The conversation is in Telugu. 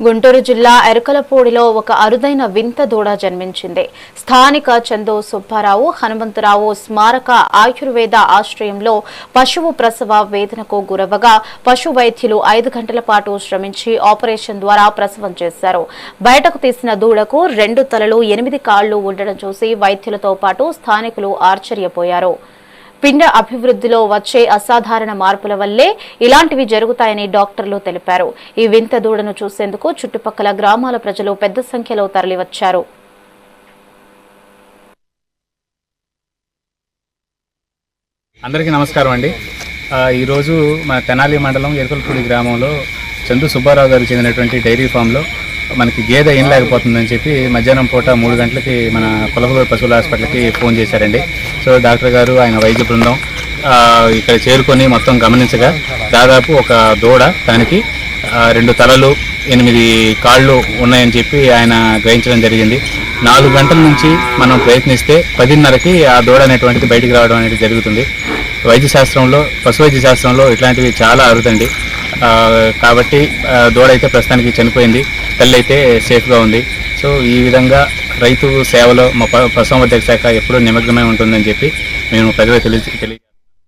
గుంటూరు జిల్లా ఎరకలపూడిలో ఒక అరుదైన వింత దూడ జన్మించింది. స్థానిక చందు సుబ్బారావు హనుమంతరావు స్మారక ఆయుర్వేద ఆశ్రయంలో పశువు ప్రసవ వేదనకు గురవగా పశు వైద్యులు 5 గంటల పాటు శ్రమించి ఆపరేషన్ ద్వారా ప్రసవం చేశారు. బయటకు తీసిన దూడకు 2 తలలు 8 కాళ్లు ఉండడం చూసి వైద్యులతో పాటు స్థానికులు ఆశ్చర్యపోయారు. పిండ అభివృద్ధిలో వచ్చే అసాధారణ మార్పుల వల్లే ఇలాంటివి జరుగుతాయని డాక్టర్లు తెలిపారు. ఈ వింత దూడను చూసేందుకు చుట్టుపక్కల గ్రామాల ప్రజలు పెద్ద సంఖ్యలో తరలివచ్చారు. అందరికీ నమస్కారం అండి. ఈరోజు మన తెనాలి మండలం ఎరకలపూడి గ్రామంలో చందు సుబ్బారావు గారికి చెందినటువంటి డైరీ ఫామ్లో మనకి గేదె ఏం లేకపోతుందని చెప్పి మధ్యాహ్నం పూట 3 గంటలకి మన కొలగలూరు పశువుల హాస్పిటల్కి ఫోన్ చేశారండి. సో డాక్టర్ గారు ఆయన వైద్య బృందం ఇక్కడ చేరుకొని మొత్తం గమనించగా దాదాపు ఒక దూడ దానికి 2 తలలు 8 కాళ్ళు ఉన్నాయని చెప్పి ఆయన గ్రహించడం జరిగింది. 4 గంటల నుంచి మనం ప్రయత్నిస్తే 10:30కి ఆ దూడ అనేటువంటిది బయటికి రావడం అనేది జరుగుతుంది. వైద్య శాస్త్రంలో పశు వైద్య శాస్త్రంలో ఇట్లాంటివి చాలా అరుదండి. కాబట్టి దూడ అయితే ప్రస్తుతానికి చనిపోయింది, తల్లి అయితే సేఫ్గా ఉంది. సో ఈ విధంగా రైతు సేవలో మా పశుసంవర్ధక శాఖ ఎప్పుడూ నిమగ్నమై ఉంటుందని చెప్పి మేము ప్రజలకు తెలియ